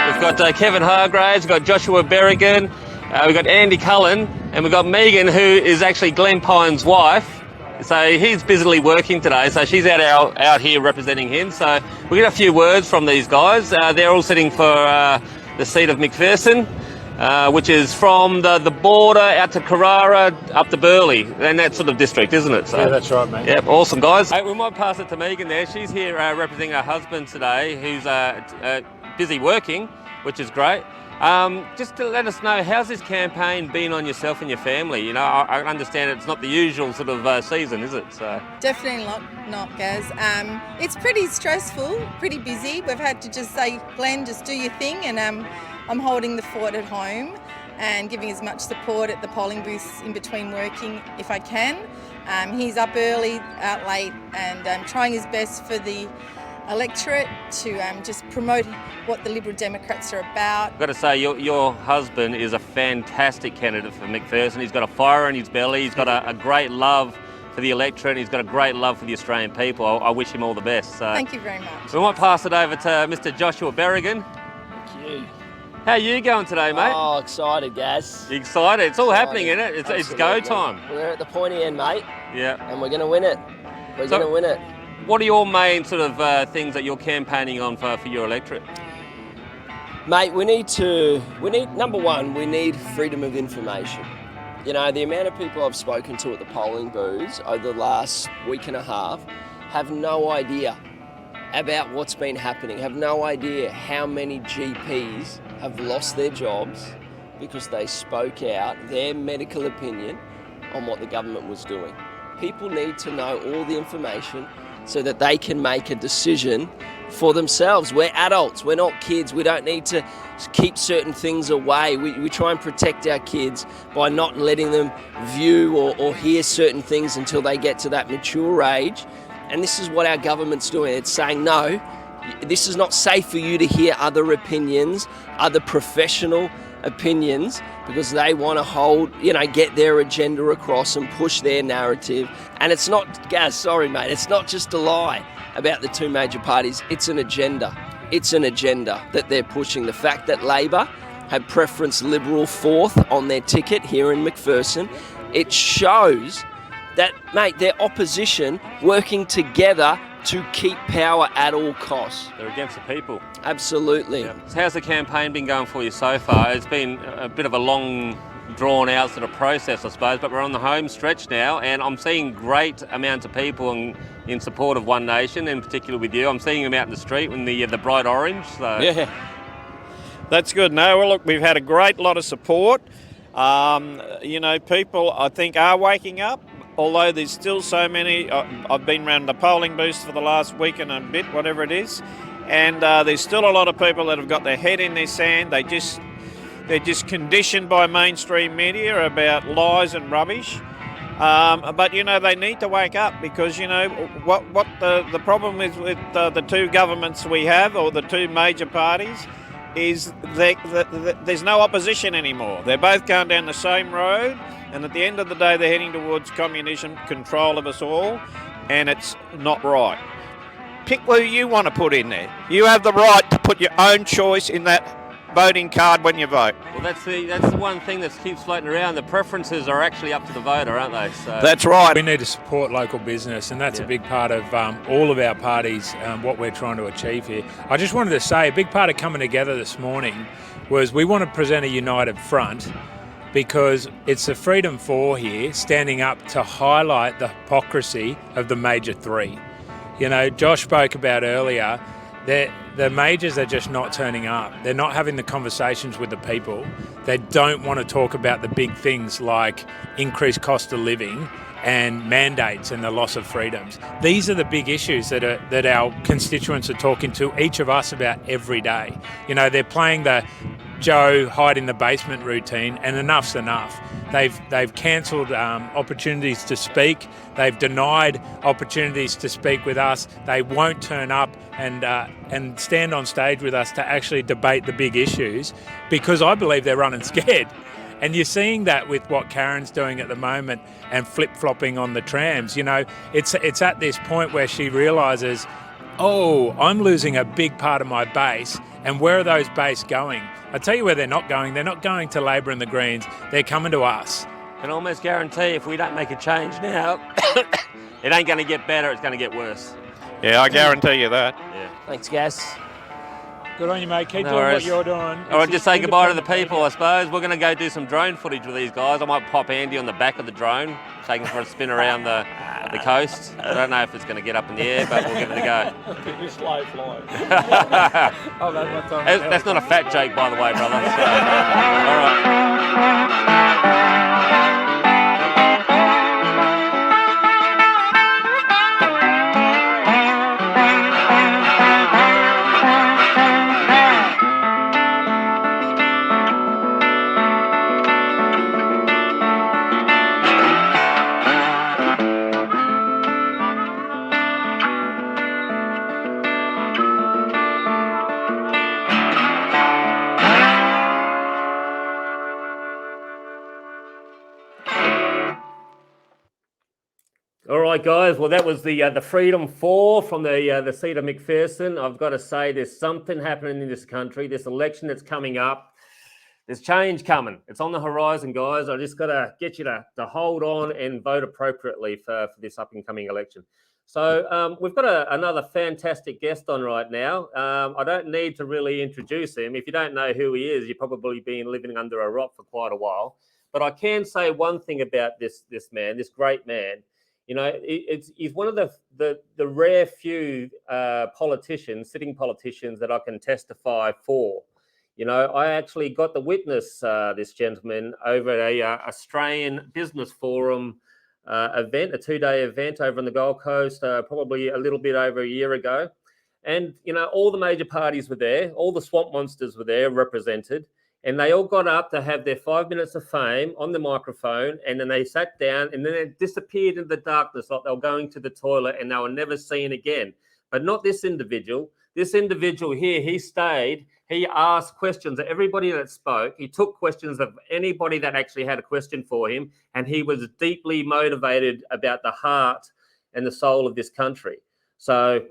We've got Kevin Hargraves, we've got Joshua Berrigan, we've got Andy Cullen, and we've got Megan, who is actually Glenn Pine's wife. So he's busily working today, so she's out here representing him. So we get a few words from these guys. They're all sitting for the seat of McPherson, which is from the border out to Carrara up to Burleigh, and that sort of district, isn't it? So, yeah, that's right, mate. Yep, awesome, guys. We might pass it to Megan there. She's here representing her husband today, who's busy working, which is great. Just to let us know, how's this campaign been on yourself and your family? You know, I understand it's not the usual sort of season, is it? So definitely not, Gaz. It's pretty stressful, pretty busy. We've had to just say, Glenn, just do your thing, and I'm holding the fort at home and giving as much support at the polling booths in between working if I can. He's up early, out late, and trying his best for the electorate to just promote what the Liberal Democrats are about. I've got to say, your husband is a fantastic candidate for McPherson. He's got a fire in his belly. He's got a great love for the electorate. He's got a great love for the Australian people. I wish him all the best. So thank you very much. We might pass it over to Mr. Joshua Berrigan. Thank you. How are you going today, mate? Oh, excited, Gaz. You excited? It's all happening, isn't it? It's go Absolutely. time. We're at the pointy end, mate. Yeah. And we're going to win it. We're going to win it. What are your main sort of things that you're campaigning on for your electorate? Mate, number one, we need freedom of information. You know, the amount of people I've spoken to at the polling booths over the last week and a half have no idea about what's been happening, have no idea how many GPs have lost their jobs because they spoke out their medical opinion on what the government was doing. People need to know all the information so that they can make a decision for themselves. We're adults, we're not kids. We don't need to keep certain things away. We try and protect our kids by not letting them view or hear certain things until they get to that mature age. And this is what our government's doing. It's saying, no, this is not safe for you to hear other opinions, other professional opinions, because they want to get their agenda across and push their narrative. And it's not, Gaz, sorry mate, it's not just a lie about the two major parties, it's an agenda. It's an agenda that they're pushing. The fact that Labor have preferenced Liberal fourth on their ticket here in McPherson, it shows that, mate, they're opposition working together to keep power at all costs. They're against the people. Absolutely. Yeah. So how's the campaign been going for you so far? It's been a bit of a long, drawn-out sort of process, I suppose, but we're on the home stretch now, and I'm seeing great amounts of people in support of One Nation, in particular with you. I'm seeing them out in the street in the bright orange. So. Yeah, that's good. No, well, look, we've had a great lot of support. People, I think, are waking up. Although there's still so many, I've been around the polling booths for the last week and a bit, whatever it is, and there's still a lot of people that have got their head in their sand. They're just conditioned by mainstream media about lies and rubbish. But they need to wake up, because what the problem is with the two governments we have, or the two major parties, is there's no opposition anymore. They're both going down the same road. And at the end of the day, they're heading towards communism, control of us all, and it's not right. Pick who you want to put in there. You have the right to put your own choice in that voting card when you vote. Well, that's the one thing that keeps floating around. The preferences are actually up to the voter, aren't they? So. That's right. We need to support local business, and that's a big part of all of our parties, what we're trying to achieve here. I just wanted to say a big part of coming together this morning was we want to present a united front, because it's the Freedom Four here standing up to highlight the hypocrisy of the major three. Josh spoke about earlier, the majors are just not turning up. They're not having the conversations with the people. They don't want to talk about the big things like increased cost of living and mandates and the loss of freedoms. These are the big issues that our constituents are talking to each of us about every day. They're playing the Joe hide in the basement routine, and enough's enough. They've cancelled opportunities to speak. They've denied opportunities to speak with us. They won't turn up and stand on stage with us to actually debate the big issues, because I believe they're running scared. And you're seeing that with what Karen's doing at the moment and flip-flopping on the trams. It's at this point where she realises Oh, I'm losing a big part of my base. And where are those base going? I tell you where they're not going. They're not going to Labor and the Greens. They're coming to us. I can almost guarantee if we don't make a change now, it ain't going to get better, it's going to get worse. Yeah, I guarantee you that. Yeah. Thanks, Gas. Good on you, mate. Keep No doing worries. what you're doing. All right, just say goodbye to the independent people, I suppose. We're going to go do some drone footage with these guys. I might pop Andy on the back of the drone, take him for a spin around the coast. I don't know if it's going to get up in the air, but we'll give it a go. You're slow flying. Oh, that's not a fat joke, by the way, brother. So, all right. All right, guys. Well, that was the Freedom 4 from the seat of McPherson. I've got to say, there's something happening in this country. This election that's coming up, there's change coming. It's on the horizon, guys. I just got to get you to hold on and vote appropriately for this up and coming election. So we've got another fantastic guest on right now. I don't need to really introduce him. If you don't know who he is, you've probably been living under a rock for quite a while. But I can say one thing about this man, this great man. You know, he's one of the rare few sitting politicians that I can testify for. You know, I actually got to witness this gentleman over at a Australian Business Forum event, a 2-day event over on the Gold Coast, probably a little bit over a year ago. And, you know, all the major parties were there, all the swamp monsters were there represented. And they all got up to have their 5 minutes of fame on the microphone, and then they sat down, and then they disappeared into the darkness like they were going to the toilet, and they were never seen again. But not this individual. This individual here, he stayed. He asked questions of everybody that spoke. He took questions of anybody that actually had a question for him, and he was deeply motivated about the heart and the soul of this country. So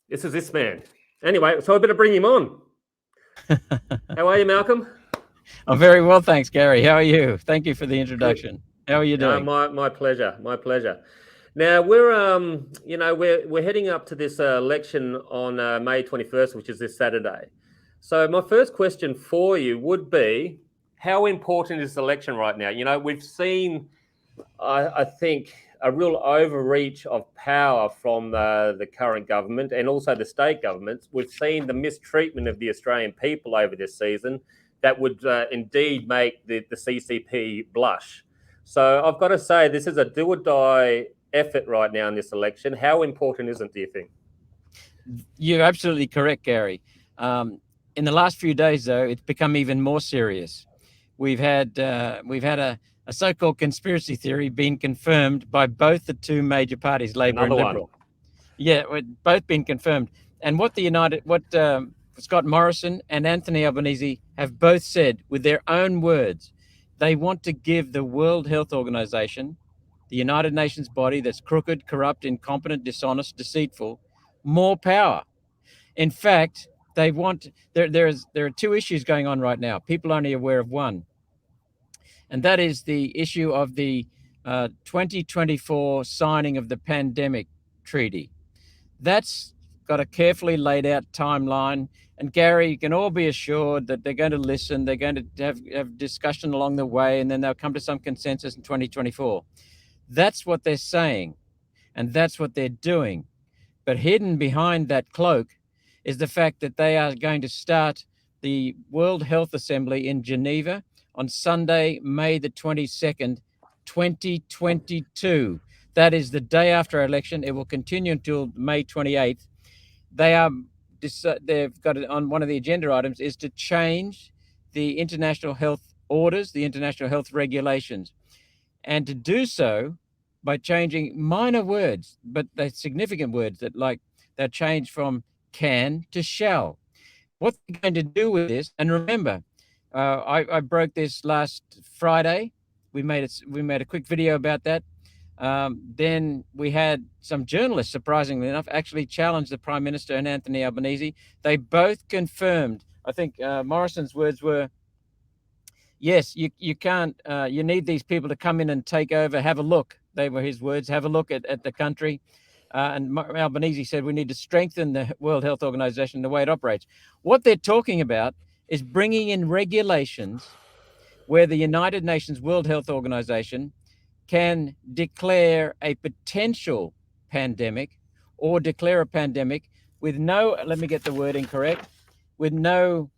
this is this man. Anyway, so I better bring him on. How are you, Malcolm? I'm very well, thanks, Gary. How are you? Thank you for the introduction. How are you doing? My pleasure. My pleasure. Now we're heading up to this election on May 21st, which is this Saturday. So my first question for you would be, how important is this election right now? You know, we've seen, I think, a real overreach of power from the current government and also the state governments. We've seen the mistreatment of the Australian people over this season that would indeed make the CCP blush. So I've got to say, this is a do or die effort right now in this election. How important is it, do you think? You're absolutely correct, Gary. In the last few days, though, it's become even more serious. We've had a so-called conspiracy theory being confirmed by both the two major parties, Labor and Liberal. Yeah, both been confirmed. And what Scott Morrison and Anthony Albanese have both said with their own words, they want to give the World Health Organization, the United Nations body that's crooked, corrupt, incompetent, dishonest, deceitful, more power. In fact, they want there are two issues going on right now. People are only aware of one. And that is the issue of the 2024 signing of the pandemic treaty. That's got a carefully laid out timeline. And Gary, you can all be assured that they're going to listen. They're going to have discussion along the way, and then they'll come to some consensus in 2024. That's what they're saying, and that's what they're doing. But hidden behind that cloak is the fact that they are going to start the World Health Assembly in Geneva on Sunday, May the 22nd, 2022. That is the day after our election. It will continue until May 28th. They've got it on one of the agenda items is to change the international health orders, the international health regulations, and to do so by changing minor words, but they're significant words that they're changed from can to shall. What they're going to do with this, and remember, I broke this last Friday. We made a quick video about that. Then we had some journalists, surprisingly enough, actually challenge the Prime Minister and Anthony Albanese. They both confirmed. I think Morrison's words were, yes, you can't, you need these people to come in and take over, have a look. They were his words, have a look at the country. And Albanese said we need to strengthen the World Health Organization, the way it operates. What they're talking about is bringing in regulations where the United Nations World Health Organization can declare a potential pandemic or declare a pandemic with no, let me get the wording correct, with no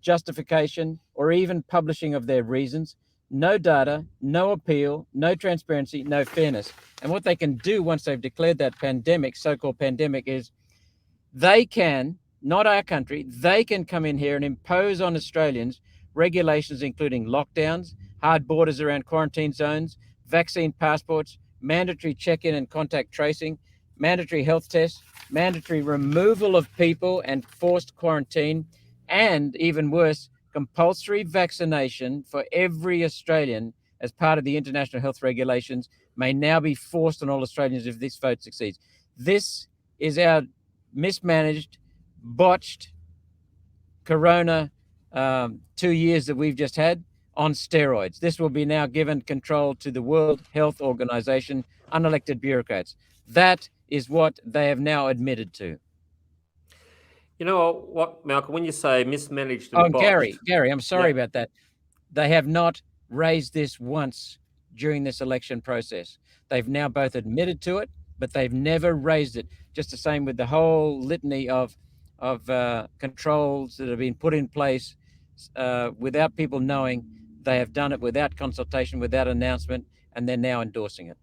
justification or even publishing of their reasons, no data, no appeal, no transparency, no fairness. And what they can do once they've declared that pandemic, so-called pandemic, is they can, not our country, they can come in here and impose on Australians regulations including lockdowns, hard borders around quarantine zones, vaccine passports, mandatory check-in and contact tracing, mandatory health tests, mandatory removal of people and forced quarantine, and even worse, compulsory vaccination for every Australian as part of the international health regulations may now be forced on all Australians if this vote succeeds. This is our mismanaged, botched corona 2 years that we've just had on steroids. This will be now given control to the World Health Organization, unelected bureaucrats. That is what they have now admitted to. You know what, Malcolm, when you say mismanaged and botched... botched... Gary, I'm sorry about that. They have not raised this once during this election process. They've now both admitted to it, but they've never raised it. Just the same with the whole litany of controls that have been put in place without people knowing. They have done it without consultation, without announcement, and they're now endorsing it.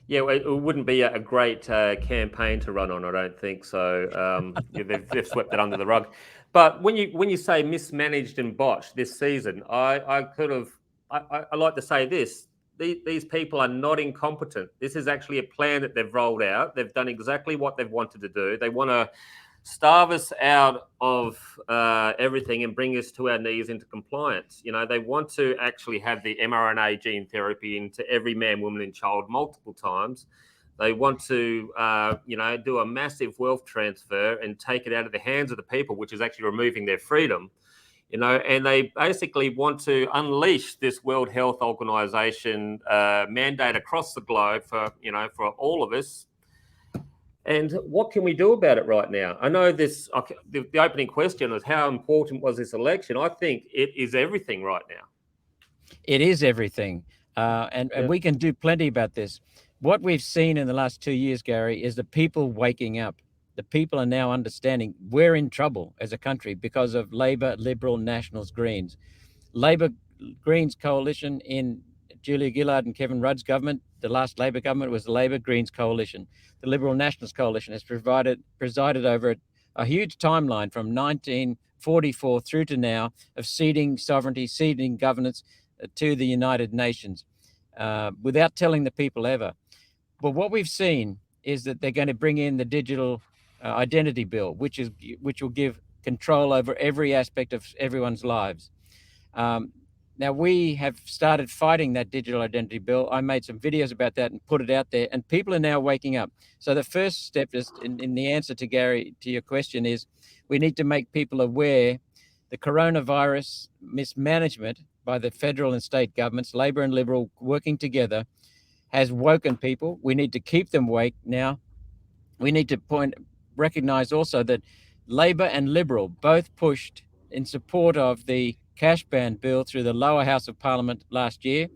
Yeah, well, it wouldn't be a great campaign to run on, I don't think so. They've swept it under the rug. But when you say mismanaged and botched this season, I like to say this. These people are not incompetent. This is actually a plan that they've rolled out. They've done exactly what they've wanted to do. They want to starve us out of everything and bring us to our knees into compliance. You know, they want to actually have the mRNA gene therapy into every man, woman, and child multiple times. They want to, do a massive wealth transfer and take it out of the hands of the people, which is actually removing their freedom. And they basically want to unleash this World Health Organization mandate across the globe for all of us. And what can we do about it right now? I know this. The opening question was how important was this election? I think it is everything right now. It is everything, and we can do plenty about this. What we've seen in the last 2 years, Gary, is the people waking up. The people are now understanding we're in trouble as a country because of Labor, Liberal, Nationals, Greens. Labor Greens coalition in Julia Gillard and Kevin Rudd's government, the last Labor government, was the Labor Greens coalition. The Liberal Nationals coalition has presided over a huge timeline from 1944 through to now of ceding sovereignty, ceding governance to the United Nations without telling the people ever. But what we've seen is that they're going to bring in the digital identity bill, which will give control over every aspect of everyone's lives. Now, we have started fighting that digital identity bill. I made some videos about that and put it out there, and people are now waking up. So the first step is, in the answer to Gary, to your question, is we need to make people aware the coronavirus mismanagement by the federal and state governments, Labor and Liberal working together, has woken people. We need to keep them awake now. We need to recognize also that Labor and Liberal both pushed in support of the cash ban bill through the lower house of Parliament last year.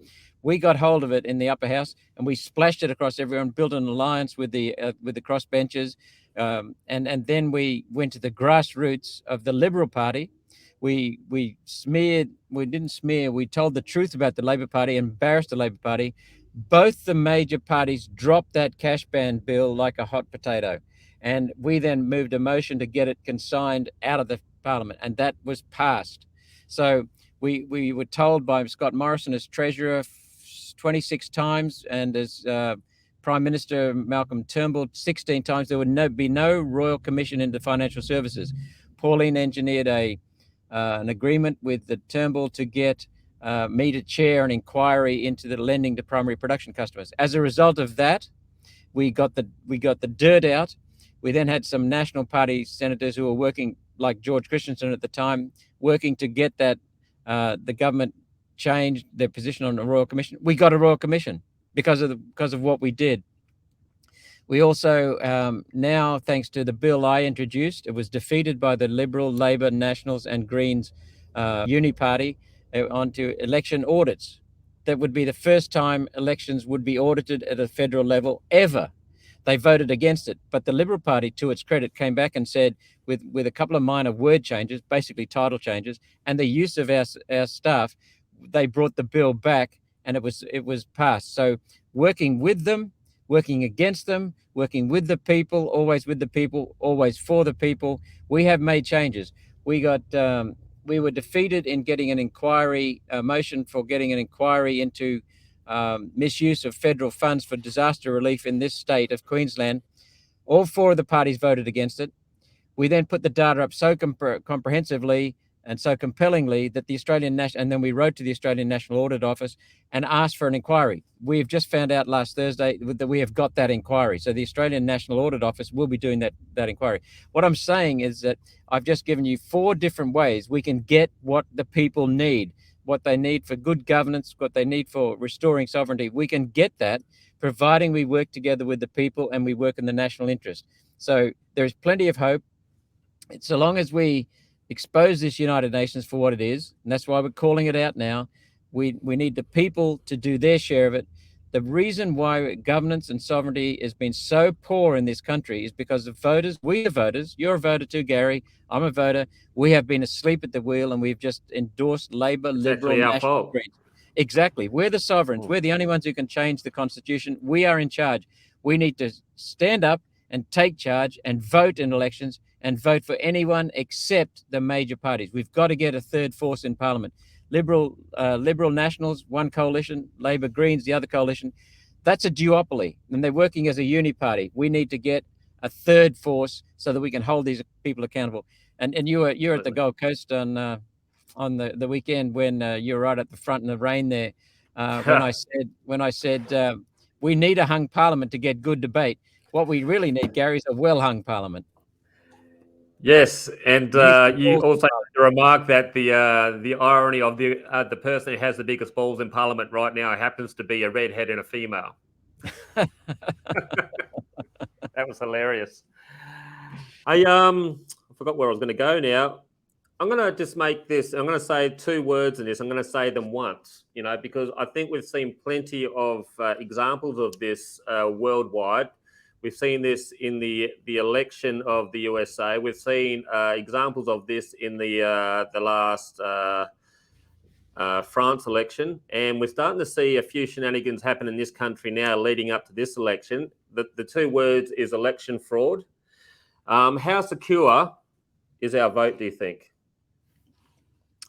We got hold of it in the upper house and we splashed it across everyone, built an alliance with the crossbenchers, and then we went to the grassroots of the Liberal Party. We didn't smear, we told the truth about the Labor Party, embarrassed the Labor Party. Both the major parties dropped that cash ban bill like a hot potato. And we then moved a motion to get it consigned out of the Parliament, and that was passed. So we were told by Scott Morrison as Treasurer 26 times and as Prime Minister Malcolm Turnbull 16 times there would be no Royal Commission into financial services. Pauline engineered an agreement with the Turnbull to get me to chair an inquiry into the lending to primary production customers. As a result of that, we got the dirt out. We then had some National Party senators who were working, like George Christensen at the time, working to get that the government changed their position on the Royal Commission. We got a Royal Commission because of what we did. We also now, thanks to the bill I introduced, it was defeated by the Liberal, Labor, Nationals, and Greens uni party onto election audits. That would be the first time elections would be audited at a federal level ever. They voted against it, but the Liberal Party, to its credit, came back and said, with a couple of minor word changes, basically title changes, and the use of our staff, they brought the bill back, and it was passed. So working with them, working against them, working with the people, always with the people, always for the people, we have made changes. We were defeated in getting an inquiry, a motion for getting an inquiry into misuse of federal funds for disaster relief in this state of Queensland. All four of the parties voted against it. We then put the data up so comprehensively and so compellingly that and then we wrote to the Australian National Audit Office and asked for an inquiry. We've just found out last Thursday that we have got that inquiry. So the Australian National Audit Office will be doing that inquiry. What I'm saying is that I've just given you 4 different ways we can get what the people need, what they need for good governance, what they need for restoring sovereignty. We can get that, providing we work together with the people and we work in the national interest. So there is plenty of hope. So long as we expose this United Nations for what it is, and that's why we're calling it out now. We need the people to do their share of it. The reason why governance and sovereignty has been so poor in this country is because the voters, we are voters, you're a voter too, Gary, I'm a voter, we have been asleep at the wheel and we've just endorsed Labor, Liberal, National, Greens. Exactly. We're the sovereigns. We're the only ones who can change the Constitution. We are in charge. We need to stand up and take charge and vote in elections and vote for anyone except the major parties. We've got to get a third force in Parliament. Liberal Nationals, one coalition, Labor, Greens, the other coalition. That's a duopoly, and they're working as a uni party. We need to get a third force so that we can hold these people accountable. And you're at the Gold Coast on the weekend when you were right at the front in the rain there. When I said we need a hung Parliament to get good debate. What we really need, Gary, is a well-hung Parliament. Yes, and you also made the remark that the irony of the person who has the biggest balls in Parliament right now happens to be a redhead and a female. That was hilarious. I forgot where I was going to go now. I'm going to just make this. I'm going to say 2 words in this. I'm going to say them once, because I think we've seen plenty of examples of this worldwide. We've seen this in the election of the USA. We've seen examples of this in the last France election. And we're starting to see a few shenanigans happen in this country now leading up to this election. The 2 words is election fraud. How secure is our vote, do you think?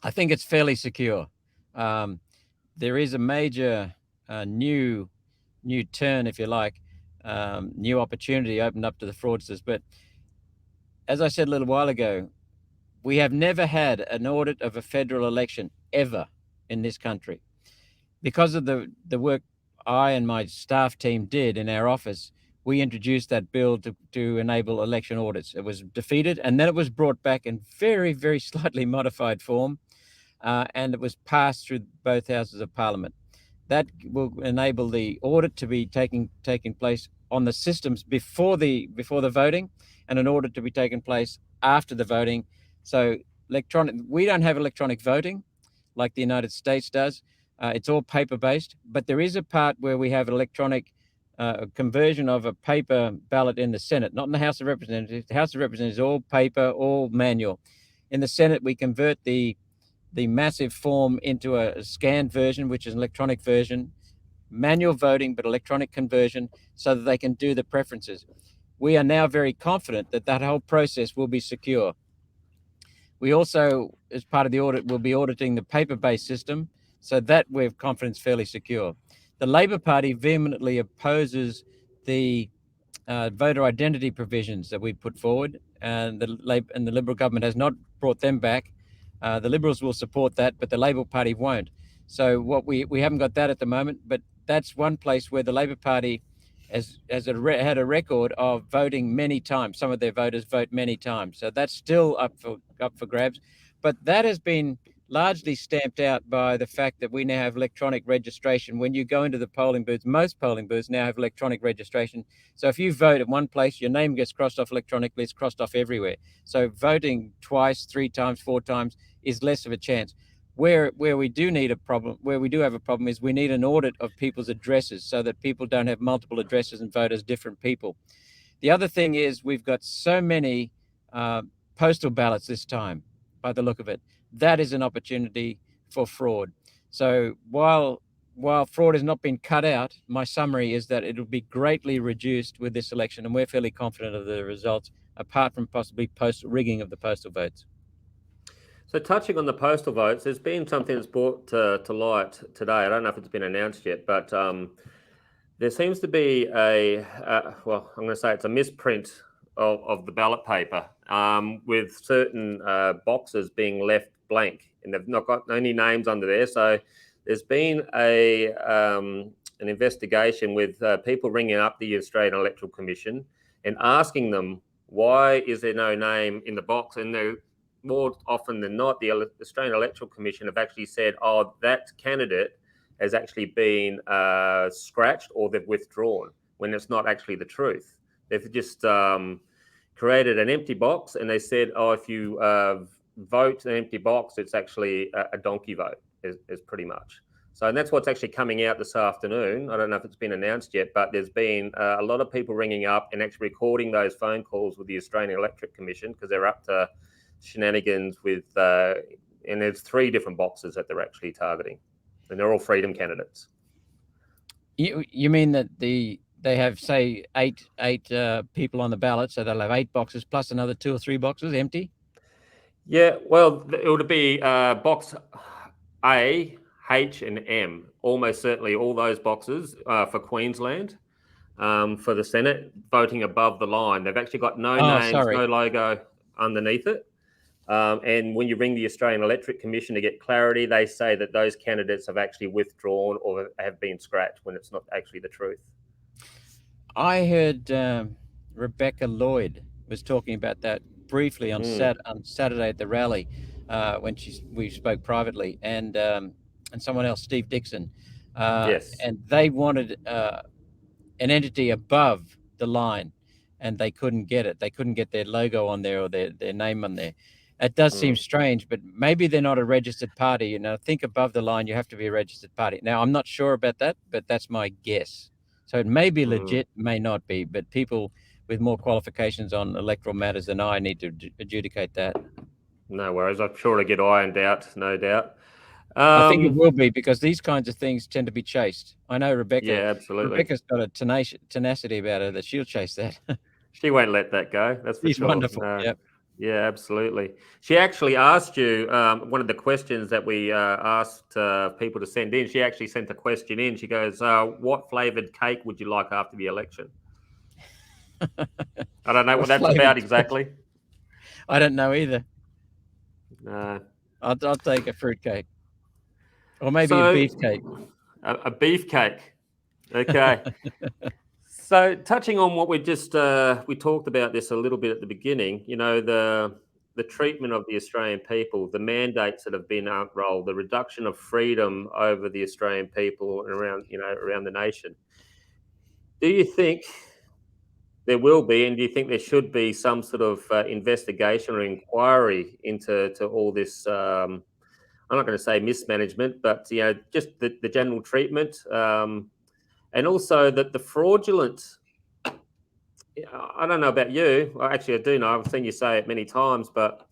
I think it's fairly secure. There is a major new turn, if you like, new opportunity opened up to the fraudsters. But as I said a little while ago, we have never had an audit of a federal election ever in this country. Because of the work I and my staff team did in our office, we introduced that bill to enable election audits. It was defeated, and then it was brought back in very, very slightly modified form, and it was passed through both houses of Parliament. That will enable the audit to be taking place on the systems before the voting, and an audit to be taking place after the voting. So we don't have electronic voting like the United States does. It's all paper-based, but there is a part where we have electronic conversion of a paper ballot in the Senate, not in the House of Representatives. The House of Representatives is all paper, all manual. In the Senate, we convert the massive form into a scanned version, which is an electronic version, manual voting, but electronic conversion, so that they can do the preferences. We are now very confident that whole process will be secure. We also, as part of the audit, will be auditing the paper-based system, so that we're confident is fairly secure. The Labor Party vehemently opposes the voter identity provisions that we put forward, and the Liberal government has not brought them back. The Liberals will support that, but the Labor Party won't. So what we haven't got that at the moment, but that's one place where the Labor Party had a record of voting many times. Some of their voters vote many times, so that's still up for grabs. But that has been largely stamped out by the fact that we now have electronic registration. When you go into the polling booths, most polling booths now have electronic registration. So if you vote at one place, your name gets crossed off electronically, it's crossed off everywhere. So voting twice, 3 times, 4 times is less of a chance. Where we do have a problem is we need an audit of people's addresses so that people don't have multiple addresses and vote as different people. The other thing is we've got so many postal ballots this time, by the look of it. That is an opportunity for fraud. So while fraud has not been cut out, my summary is that it'll be greatly reduced with this election, and we're fairly confident of the results, apart from possibly rigging of the postal votes. So touching on the postal votes, there's been something that's brought to light today. I don't know if it's been announced yet, but there seems to be I'm going to say it's a misprint of the ballot paper with certain boxes being left blank, and they've not got any names under there. So there's been an investigation with people ringing up the Australian Electoral Commission and asking them, why is there no name in the box? And they're more often than not, the Australian Electoral Commission have actually said, oh, that candidate has actually been scratched or they've withdrawn, when it's not actually the truth. They've just created an empty box, and they said, oh, if you vote an empty box, it's actually a donkey vote, is pretty much. So, and that's what's actually coming out this afternoon. I don't know if it's been announced yet, but there's been a lot of people ringing up and actually recording those phone calls with the Australian Electoral Commission, because they're up to shenanigans with, and there's 3 different boxes that they're actually targeting, and they're all freedom candidates. You mean that they have, say, eight people on the ballot, so they'll have 8 boxes plus another 2 or 3 boxes empty? Yeah, well, it would be box A, H, and M. Almost certainly all those boxes for Queensland. For the Senate, voting above the line. They've actually got no names, no logo underneath it. And when you ring the Australian Electoral Commission to get clarity, they say that those candidates have actually withdrawn or have been scratched, when it's not actually the truth. I heard Rebecca Lloyd was talking about that briefly on Saturday at the rally when we spoke privately, and someone else, Steve Dixon. Yes. And they wanted an entity above the line, and they couldn't get it. They couldn't get their logo on there or their name on there. It does seem strange, but maybe they're not a registered party. You know, I think above the line, you have to be a registered party. Now, I'm not sure about that, but that's my guess. So it may be legit, may not be, but people with more qualifications on electoral matters than I need to adjudicate that. No worries. I'm sure it'll get ironed out, no doubt. I think it will be, because these kinds of things tend to be chased. I know Rebecca. Yeah, absolutely. Rebecca's got a tenacity about her that she'll chase that. She won't let that go. That's for She's sure. wonderful. Yep. Yeah, absolutely. She actually asked you one of the questions that we asked people to send in. She actually sent a question in. She goes, what flavoured cake would you like after the election? I don't know what that's about exactly. I don't know either. No. I'll take a fruit cake. Or maybe a beefcake. A beefcake. Okay. So touching on what we just we talked about this a little bit at the beginning, you know, the treatment of the Australian people, the mandates that have been outrolled, the reduction of freedom over the Australian people and around the nation. Do you think there will be, and do you think there should be some sort of investigation or inquiry into all this? I'm not going to say mismanagement, but just the general treatment. And also that the fraudulent, I don't know about you. Well, actually, I do know. I've seen you say it many times, but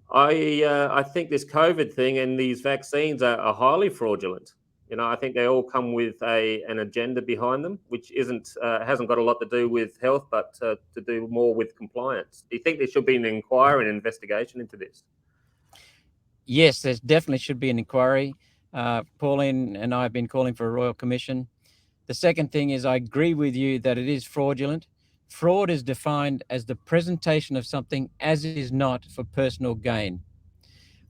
I think this COVID thing and these vaccines are highly fraudulent. You know, I think they all come with an agenda behind them, which hasn't got a lot to do with health, but to do more with compliance. Do you think there should be an inquiry and investigation into this? Yes, there definitely should be an inquiry. Pauline and I have been calling for a royal commission. The second thing is, I agree with you that it is fraudulent. Fraud is defined as the presentation of something as it is not for personal gain.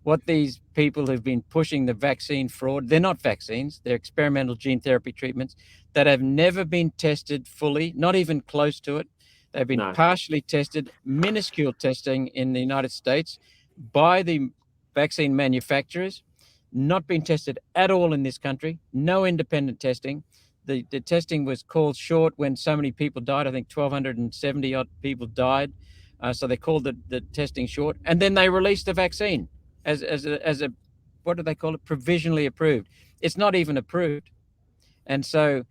what these people who've been pushing the vaccine fraud, they're not vaccines, they're experimental gene therapy treatments that have never been tested fully, not even close to it. They've been partially tested, minuscule testing in the United States by the vaccine manufacturers, not been tested at all in this country, no independent testing. The testing was called short when so many people died. I think 1,270 odd people died. So they called the testing short. And then they released the vaccine as a what do they call it? Provisionally approved. It's not even approved. And so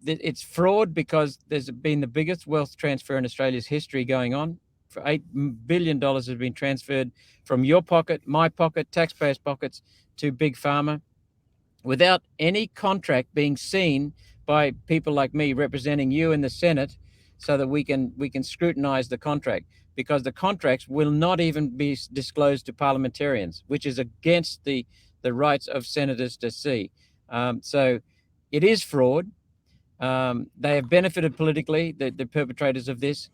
it's fraud because there's been the biggest wealth transfer in Australia's history going on. For $8 billion has been transferred from your pocket, my pocket, taxpayers' pockets to Big Pharma without any contract being seen by people like me representing you in the Senate so that we can scrutinize the contract, because the contracts will not even be disclosed to parliamentarians, which is against the rights of senators to see. So it is fraud. They have benefited politically, the perpetrators of this.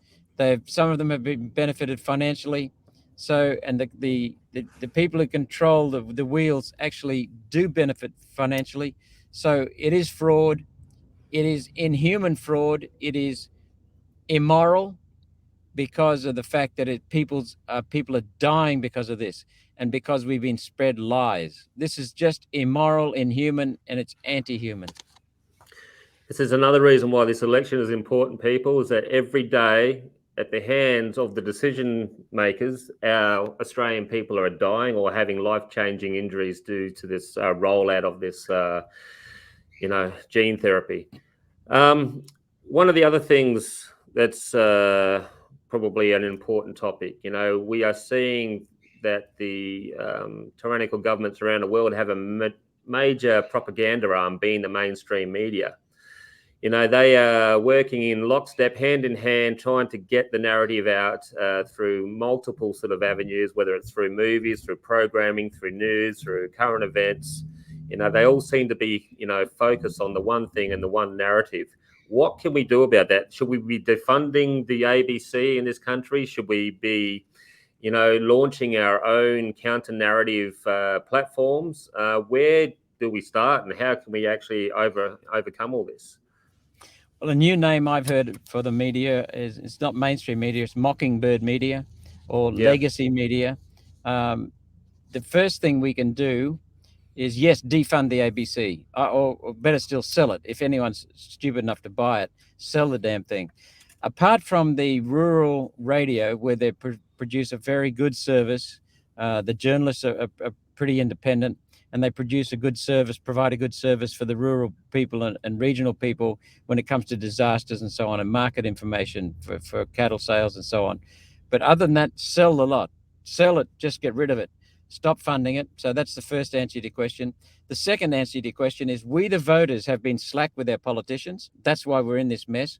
Some of them have been benefited financially. So, and the people who control the wheels actually do benefit financially. So it is fraud. It is inhuman fraud. It is immoral because of the fact that people are dying because of this, and because we've been spread lies. This is just immoral, inhuman, and it's anti-human. This is another reason why this election is important, people, is that every day at the hands of the decision makers, our Australian people are dying or having life-changing injuries due to this rollout of this, gene therapy. One of the other things that's probably an important topic, we are seeing that the tyrannical governments around the world have a major propaganda arm, being the mainstream media. They are working in lockstep, hand in hand, trying to get the narrative out through multiple sort of avenues, whether it's through movies, through programming, through news, through current events. They all seem to be, focused on the one thing and the one narrative. What can we do about that? Should we be defunding the ABC in this country? Should we be, launching our own counter-narrative platforms? Where do we start, and how can we actually overcome all this? Well, a new name I've heard for the media is, it's not mainstream media, it's mockingbird media or legacy media. The first thing we can do is, yes, defund the ABC, or better still, sell it. If anyone's stupid enough to buy it, sell the damn thing. Apart from the rural radio, where they produce a very good service, the journalists are pretty independent, and they produce a good service, provide a good service for the rural people and regional people when it comes to disasters and so on, and market information for cattle sales and so on. But other than that, sell the lot. Sell it, just get rid of it. Stop funding it. So that's the first answer to your question. The second answer to your question is, we the voters have been slack with our politicians. That's why we're in this mess.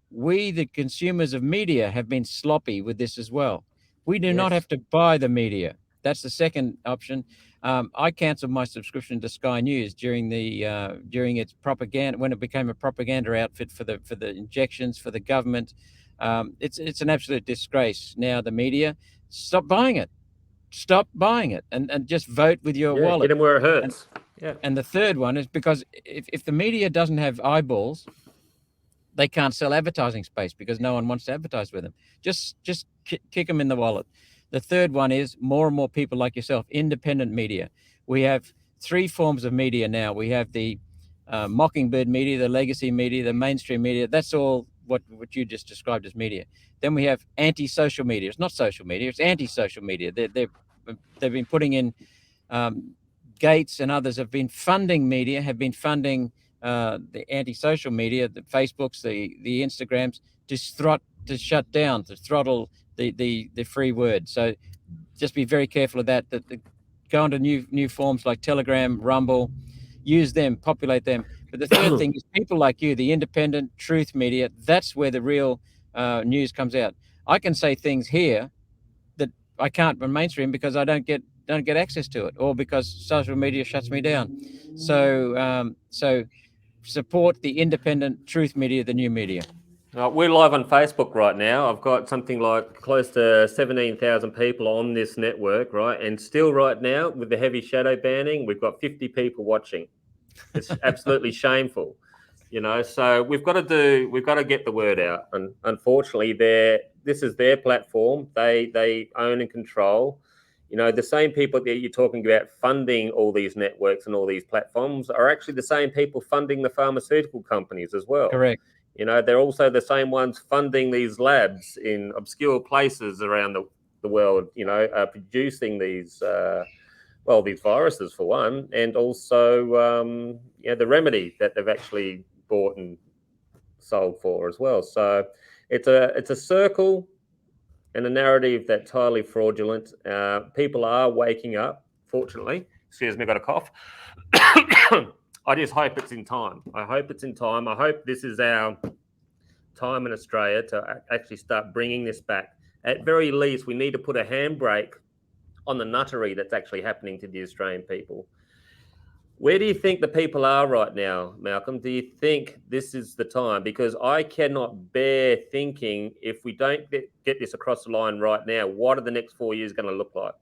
We, the consumers of media, have been sloppy with this as well. We do not have to buy the media. That's the second option. I cancelled my subscription to Sky News during its propaganda, when it became a propaganda outfit for the injections for the government. It's an absolute disgrace. Now the media, stop buying it. Stop buying it, and just vote with your wallet. Get them where it hurts. And the third one is, because if the media doesn't have eyeballs, they can't sell advertising space because no one wants to advertise with them. Just kick them in the wallet. The third one is more and more people like yourself, independent media. We have three forms of media now. We have the mockingbird media, the legacy media, the mainstream media. That's all what you just described as media. Then we have anti-social media. It's not social media, it's anti-social media. They've been putting in, Gates and others have been funding media, have been funding the anti-social media, the Facebooks, the Instagrams, to shut down, to throttle the free word. So just be very careful of that. Go into new forms like Telegram, Rumble, use them, populate them. But the third thing is people like you, the independent truth media. That's where the real news comes out. I can say things here that I can't on mainstream because I don't get access to it, or because social media shuts me down. So support the independent truth media, the new media. We're live on Facebook right now. I've got something like close to 17,000 people on this network, right? And still right now, with the heavy shadow banning, we've got 50 people watching. It's absolutely shameful, So we've got to get the word out. And unfortunately, this is their platform. They own and control. The same people that you're talking about funding all these networks and all these platforms are actually the same people funding the pharmaceutical companies as well. Correct. They're also the same ones funding these labs in obscure places around the world, producing these, these viruses for one, and also, the remedy that they've actually bought and sold for as well. So it's a circle and a narrative that's highly fraudulent. People are waking up, fortunately. Excuse me, I got a cough. I just hope it's in time. I hope this is our time in Australia to actually start bringing this back. At very least, we need to put a handbrake on the nuttery that's actually happening to the Australian people. Where do you think the people are right now, Malcolm? Do you think this is the time? Because I cannot bear thinking, if we don't get this across the line right now, what are the next 4 years going to look like?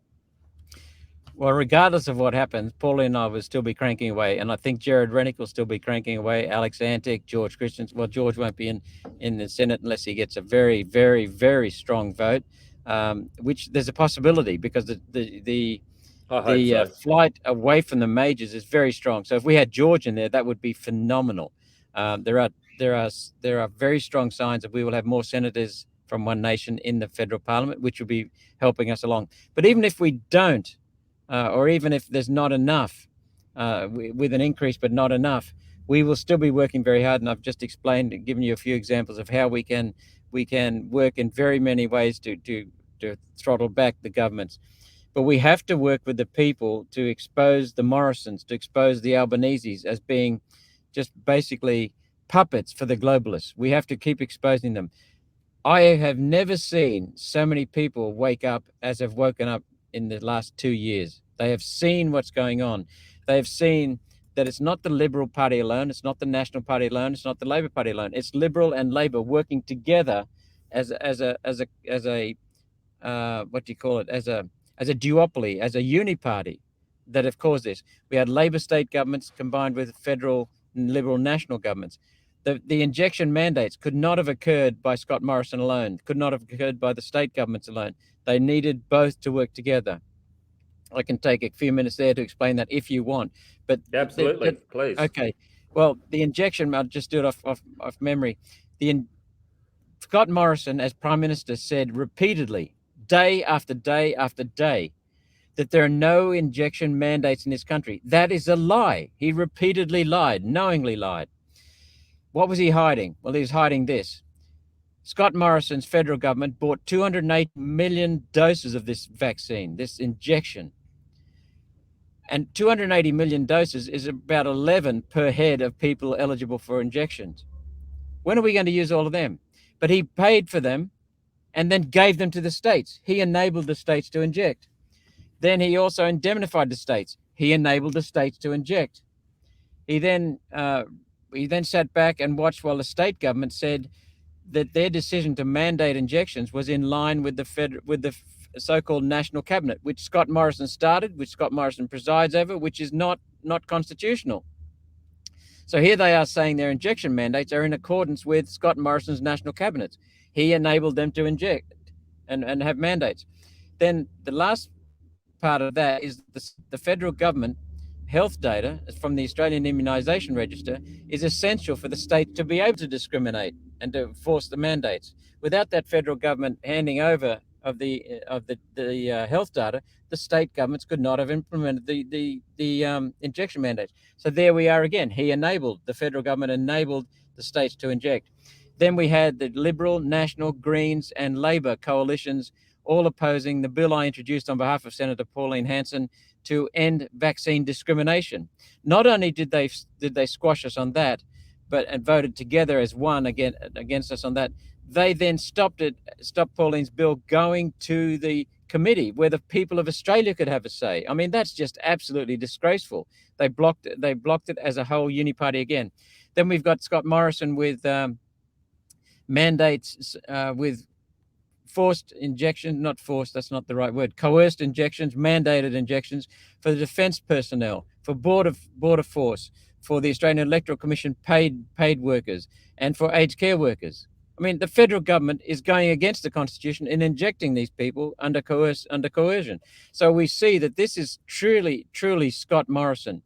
Well, regardless of what happens, Pauline and I will still be cranking away, and I think Jared Rennick will still be cranking away. Alex Antic, George Christians. Well, George won't be in the Senate unless he gets a very, very, very strong vote, which there's a possibility because the flight away from the majors is very strong. So if we had George in there, that would be phenomenal. There are very strong signs that we will have more senators from one nation in the federal parliament, which will be helping us along. But even if we don't, or even if there's not enough, with an increase but not enough, we will still be working very hard. And I've just explained and given you a few examples of how we can work in very many ways to throttle back the governments. But we have to work with the people to expose the Morrisons, to expose the Albaneses as being just basically puppets for the globalists. We have to keep exposing them. I have never seen so many people wake up as have woken up in the last 2 years. They have seen what's going on. They have seen that it's not the Liberal Party alone, it's not the National Party alone, it's not the Labor Party alone. It's Liberal and Labor working together as a what do you call it? As a duopoly, as a uniparty that have caused this. We had Labor state governments combined with federal and Liberal national governments. The injection mandates could not have occurred by Scott Morrison alone, could not have occurred by the state governments alone. They needed both to work together. I can take a few minutes there to explain that if you want. But absolutely, please. Okay. Well, the injection, I'll just do it off memory. Scott Morrison, as Prime Minister, said repeatedly, day after day after day, that there are no injection mandates in this country. That is a lie. He repeatedly lied, knowingly lied. What was he hiding? Well, he was hiding this. Scott Morrison's federal government bought 208 million doses of this vaccine, this injection. And 280 million doses is about 11 per head of people eligible for injections. When are we going to use all of them? But he paid for them and then gave them to the states. He enabled the states to inject. Then he also indemnified the states. He enabled the states to inject. He then sat back and watched while the state government said that their decision to mandate injections was in line with the so-called national cabinet, which Scott Morrison started, which Scott Morrison presides over, which is not constitutional. So here they are saying their injection mandates are in accordance with Scott Morrison's national cabinet. He enabled them to inject and have mandates. Then the last part of that is the federal government health data from the Australian Immunisation Register is essential for the state to be able to discriminate and to enforce the mandates. Without that federal government handing over of the health data, the state governments could not have implemented the injection mandates. So there we are again. The federal government enabled the states to inject. Then we had the Liberal, National, Greens and Labor coalitions all opposing the bill I introduced on behalf of Senator Pauline Hanson to end vaccine discrimination. Not only did they squash us on that, and voted together as one against us on that, they then stopped Pauline's bill going to the committee where the people of Australia could have a say. I mean, that's just absolutely disgraceful. They blocked it as a whole uniparty again. Then we've got Scott Morrison with mandates with forced injections, not forced, that's not the right word, coerced injections, mandated injections for the defence personnel, for border force, for the Australian Electoral Commission paid workers, and for aged care workers. I mean, the federal government is going against the Constitution in injecting these people under coercion. So we see that this is truly Scott Morrison.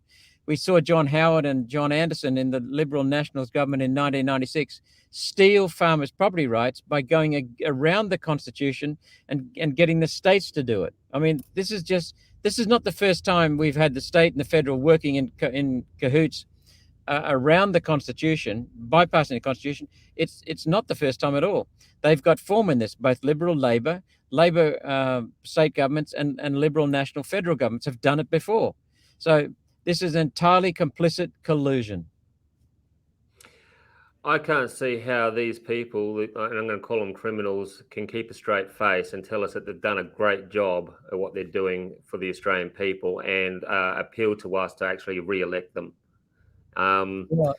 We saw John Howard and John Anderson in the Liberal Nationals government in 1996 steal farmers' property rights by going around the Constitution and getting the states to do it. I mean, this is not the first time we've had the state and the federal working in cahoots around the Constitution, bypassing the Constitution. It's not the first time at all. They've got form in this. Both Liberal Labor state governments and Liberal national federal governments have done it before. So this is entirely complicit collusion. I can't see how these people, and I'm going to call them criminals, can keep a straight face and tell us that they've done a great job at what they're doing for the Australian people and appeal to us to actually re-elect them. Well,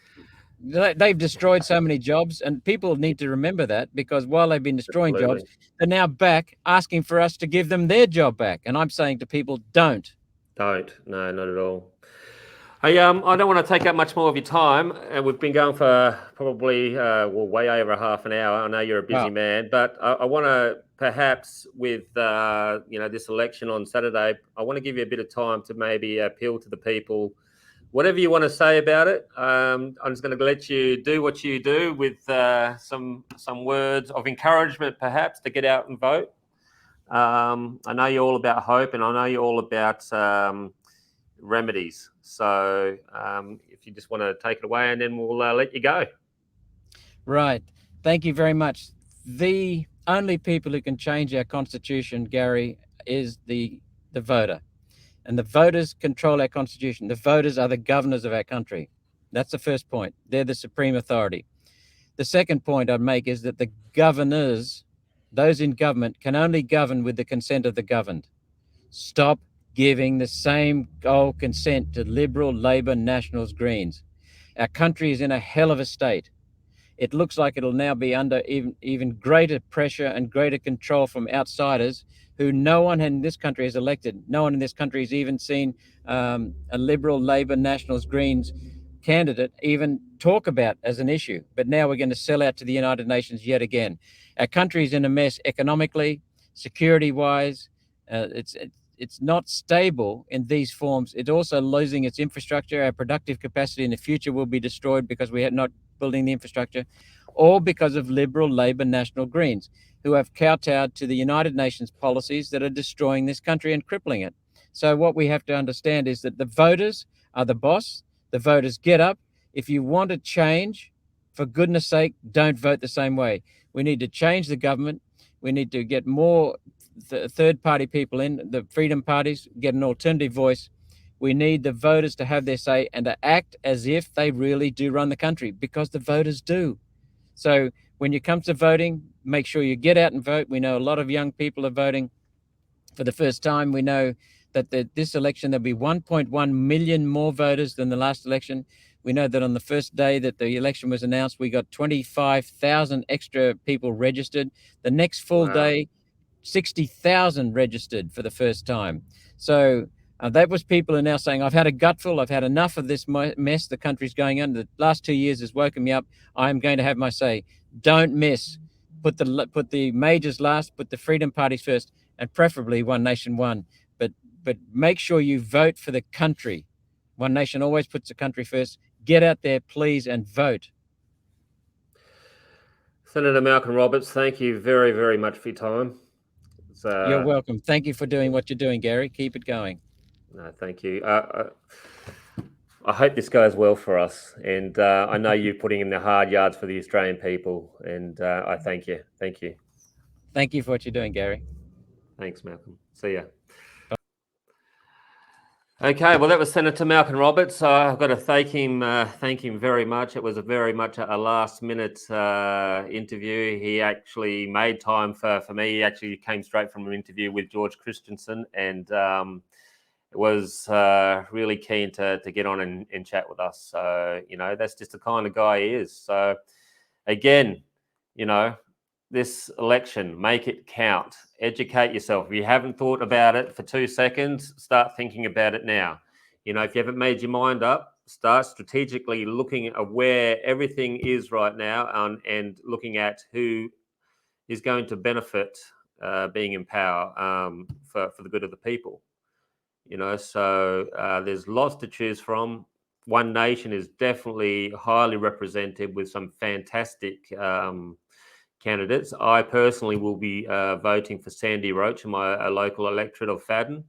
they've destroyed so many jobs, and people need to remember that, because while they've been destroying jobs, they're now back asking for us to give them their job back. And I'm saying to people, don't. No, not at all. Hey, I don't want to take up much more of your time, and we've been going for probably way over half an hour. I know you're a busy man, but I want to perhaps with this election on Saturday, I want to give you a bit of time to maybe appeal to the people, whatever you want to say about it. I'm just going to let you do what you do with some words of encouragement, perhaps, to get out and vote. I know you're all about hope, and I know you're all about remedies. So if you just want to take it away, and then we'll let you go. Right. Thank you very much. The only people who can change our Constitution, Gary, is the voter. And the voters control our Constitution. The voters are the governors of our country. That's the first point. They're the supreme authority. The second point I'd make is that the governors, those in government, can only govern with the consent of the governed. Stop giving the same old consent to Liberal, Labor, Nationals, Greens. Our country is in a hell of a state. It looks like it'll now be under even greater pressure and greater control from outsiders who no one in this country has elected. No one in this country has even seen a Liberal, Labor, Nationals, Greens candidate even talk about as an issue. But now we're going to sell out to the United Nations yet again. Our country is in a mess economically, security-wise. It's not stable in these forms. It's also losing its infrastructure. Our productive capacity in the future will be destroyed because we are not building the infrastructure, all because of Liberal, Labor, National, Greens, who have kowtowed to the United Nations policies that are destroying this country and crippling it. So what we have to understand is that the voters are the boss. The voters get up. If you want to change, for goodness sake, don't vote the same way. We need to change the government. We need to get more third-party people in, the freedom parties, get an alternative voice. We need the voters to have their say and to act as if they really do run the country, because the voters do. So when it comes to voting, make sure you get out and vote. We know a lot of young people are voting for the first time. We know that this election, there'll be 1.1 million more voters than the last election. We know that on the first day that the election was announced, we got 25,000 extra people registered. The next full day, 60,000 registered for the first time. So that was people who are now saying, I've had a gutful, I've had enough of this mess the country's going under. The last 2 years has woken me up. I'm going to have my say. Don't miss. Put the majors last, put the freedom parties first, and preferably One Nation One. But make sure you vote for the country. One Nation always puts the country first. Get out there, please, and vote. Senator Malcom Roberts, thank you very, very much for your time. You're welcome. Thank you for doing what you're doing, Gary. Keep it going. No, thank you. I hope this goes well for us, and I know you're putting in the hard yards for the Australian people, and I thank you. Thank you. Thank you for what you're doing, Gary. Thanks, Malcolm. See ya. Okay, well, that was Senator Malcom Roberts. I've got to thank him very much. It was very much a last-minute interview. He actually made time for me. He actually came straight from an interview with George Christensen, and was really keen to get on and chat with us. So, that's just the kind of guy he is. So, again, you know, this election, make it count. Educate yourself. If you haven't thought about it for 2 seconds, start thinking about it now. You know, if you haven't made your mind up, start strategically looking at where everything is right now, and looking at who is going to benefit being in power for the good of the people. You know, so there's lots to choose from. One Nation is definitely highly represented with some fantastic candidates. I personally will be voting for Sandy Roach in my local electorate of Fadden.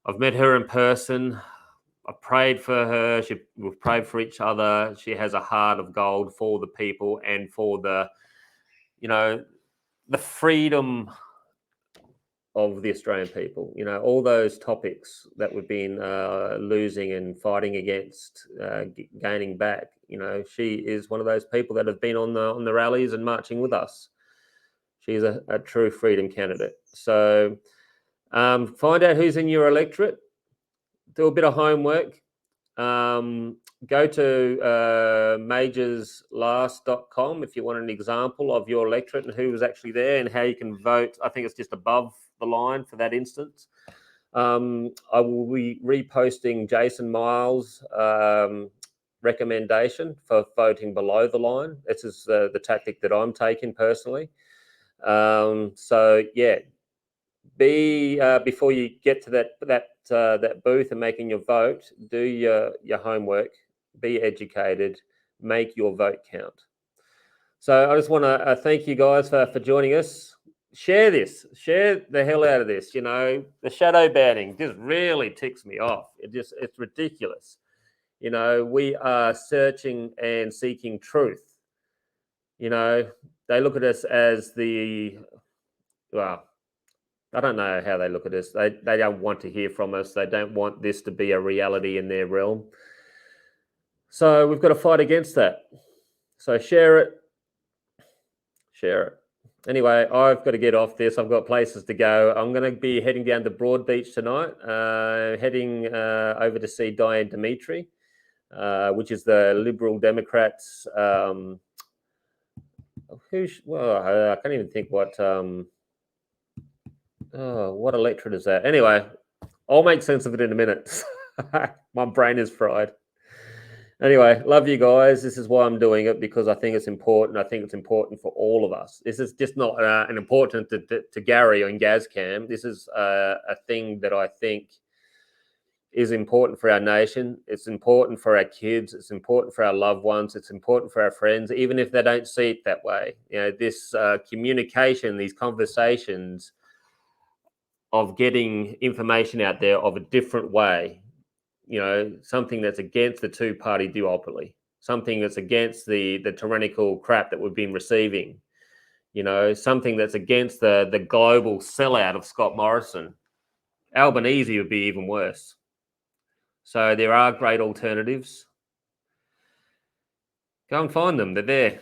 I've met her in person. I prayed for her. We've prayed for each other. She has a heart of gold for the people and for the, you know, the freedom of the Australian people. You know, all those topics that we've been losing and fighting against, gaining back. You know, she is one of those people that have been on the rallies and marching with us. She's a true freedom candidate. So find out who's in your electorate. Do a bit of homework. Go to majorslast.com if you want an example of your electorate and who was actually there and how you can vote. I think it's just above the line for that instance. I will be reposting Jason Miles' recommendation for voting below the line. This is the tactic that I'm taking personally. So yeah, before you get to that booth and making your vote, do your homework, be educated, make your vote count. So I just want to thank you guys for joining us. Share this, share the hell out of this. You know, the shadow banning just really ticks me off. It's ridiculous. You know, we are searching and seeking truth. You know, they look at us as well, I don't know how they look at us. They don't want to hear from us. They don't want this to be a reality in their realm. So we've got to fight against that. So share it. Share it. Anyway, I've got to get off this. I've got places to go. I'm going to be heading down to Broadbeach tonight, heading over to see Diane Dimitri, which is the Liberal Democrats. I can't even think what electorate is that? Anyway, I'll make sense of it in a minute. My brain is fried. Anyway, love you guys. This is why I'm doing it, because I think it's important. I think it's important for all of us. This is just not an important to Gary or in Gazcam. This is a thing that I think is important for our nation. It's important for our kids. It's important for our loved ones. It's important for our friends, even if they don't see it that way. You know, this communication, these conversations of getting information out there of a different way, you know, something that's against the two-party duopoly, something that's against the tyrannical crap that we've been receiving, you know, something that's against the global sellout of Scott Morrison. Albanese would be even worse. So there are great alternatives. Go and find them. They're there.